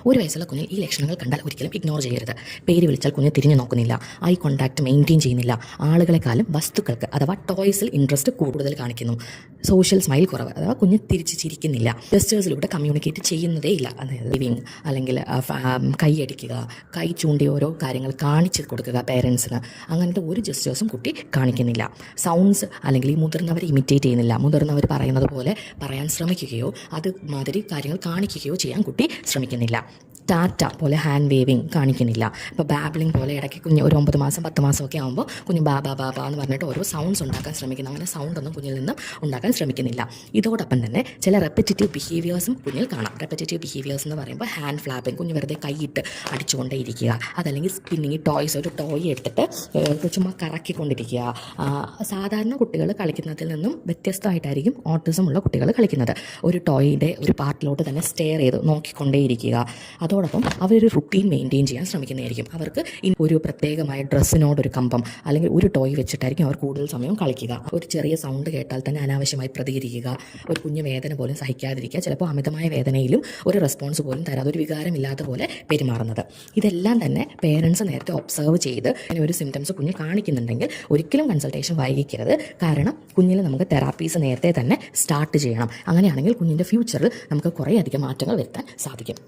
ഒരു വയസ്സുള്ള കുഞ്ഞിൽ ഈ ലക്ഷണങ്ങൾ കണ്ടാൽ ഒരിക്കലും ഇഗ്നോർ ചെയ്യരുത്. പേര് വിളിച്ചാൽ കുഞ്ഞ് തിരിഞ്ഞു നോക്കുന്നില്ല, ഐ കോൺടാക്ട് മെയിൻറ്റെയിൻ ചെയ്യുന്നില്ല, ആളുകളെക്കാളും വസ്തുക്കൾക്ക് അഥവാ ടോയ്സിൽ ഇൻട്രസ്റ്റ് കൂടുതൽ കാണിക്കുന്നു, സോഷ്യൽ സ്മൈൽ കുറവ് അഥവാ കുഞ്ഞ് തിരിച്ച് ചിരിക്കുന്നില്ല, ജസ്റ്റേഴ്സിലൂടെ കമ്മ്യൂണിക്കേറ്റ് ചെയ്യുന്നതേ ഇല്ല, അതായത് ലിവിങ് അല്ലെങ്കിൽ കൈയടിക്കുക, കൈ ചൂണ്ടി ഓരോ കാര്യങ്ങൾ കാണിച്ച് കൊടുക്കുക പേരൻസിന്, അങ്ങനത്തെ ഒരു ജസ്റ്റേഴ്സും കുട്ടി കാണിക്കുന്നില്ല. സൗണ്ട്സ് അല്ലെങ്കിൽ ഈ മുതിർന്നവരെ ഇമിറ്റേറ്റ് ചെയ്യുന്നില്ല, മുതിർന്നവർ പറയുന്നത് പോലെ പറയാൻ ശ്രമിക്കുകയോ അതുമാതിരി കാര്യങ്ങൾ കാണിക്കുകയോ ചെയ്യാൻ കുട്ടി ശ്രമിക്കുന്നില്ല. ടാറ്റ പോലെ ഹാൻഡ് വേവിങ് കാണിക്കുന്നില്ല. ഇപ്പോൾ ബാബ്ലിംഗ് പോലെ ഇടയ്ക്ക് കുഞ്ഞ് ഒരു 9 മാസം 10 മാസമൊക്കെ ആകുമ്പോൾ കുഞ്ഞ് ബാബാ ബാബാ എന്ന് പറഞ്ഞിട്ട് ഓരോ സൗണ്ട്സ് ഉണ്ടാക്കാൻ ശ്രമിക്കുന്നു. അങ്ങനെ സൗണ്ടൊന്നും കുഞ്ഞിൽ നിന്നും ഉണ്ടാക്കാൻ ശ്രമിക്കുന്നില്ല. ഇതോടൊപ്പം തന്നെ ചില റെപ്പറ്റേറ്റീവ് ബിഹേവിയേഴ്സും കുഞ്ഞിൽ കാണാം. റെപ്പറ്റേറ്റീവ് ബിഹേവിയേഴ്സ് എന്ന് പറയുമ്പോൾ ഹാൻഡ് ഫ്ലാപ്പിംഗ്, കുഞ്ഞ് വെറുതെ കൈയിട്ട് അടിച്ചുകൊണ്ടേ ഇരിക്കുക, അതല്ലെങ്കിൽ സ്പിന്നിങ് ടോയ്സ്, ഒരു ടോയ് എടുത്തിട്ട് ചുമ്മാ കറക്കിക്കൊണ്ടിരിക്കുക. സാധാരണ കുട്ടികൾ കളിക്കുന്നതിൽ നിന്നും വ്യത്യസ്തമായിട്ടായിരിക്കും ഓട്ടിസം ഉള്ള കുട്ടികൾ കളിക്കുന്നത്. ഒരു ടോയിൻ്റെ ഒരു പാർട്ടിലോട്ട് തന്നെ സ്റ്റെയർ ചെയ്ത് നോക്കിക്കൊണ്ടേയിരിക്കുക. അതോടൊപ്പം അവരൊരു റുട്ടീൻ മെയിൻറ്റെയിൻ ചെയ്യാൻ ശ്രമിക്കുന്നതായിരിക്കും. അവർക്ക് ഒരു പ്രത്യേകമായ ഡ്രസ്സിനോടൊരു കമ്പം അല്ലെങ്കിൽ ഒരു ടോയ് വെച്ചിട്ടായിരിക്കും അവർ കൂടുതൽ സമയം കളിക്കുക. ഒരു ചെറിയ സൗണ്ട് കേട്ടാൽ തന്നെ അനാവശ്യമായി പ്രതികരിക്കുക, ഒരു കുഞ്ഞു വേദന പോലും സഹിക്കാതിരിക്കുക, ചിലപ്പോൾ അമിതമായ വേദനയിലും ഒരു റെസ്പോൺസ് പോലും തരാതെ ഒരു വികാരമില്ലാത്ത പോലെ പെരുമാറുന്നത്. ഇതെല്ലാം തന്നെ പേരൻസ് നേരത്തെ ഒബ്സർവ് ചെയ്ത് അങ്ങനെ ഒരു സിംറ്റംസ് കുഞ്ഞ് കാണിക്കുന്നുണ്ടെങ്കിൽ ഒരിക്കലും കൺസൾട്ടേഷൻ വൈകിക്കരുത്. കാരണം കുഞ്ഞിൽ നമുക്ക് തെറാപ്പീസ് നേരത്തെ തന്നെ സ്റ്റാർട്ട് ചെയ്യണം. അങ്ങനെയാണെങ്കിൽ കുഞ്ഞിൻ്റെ ഫ്യൂച്ചറിൽ നമുക്ക് കുറേയധികം മാറ്റങ്ങൾ വരുത്താൻ സാധിക്കും.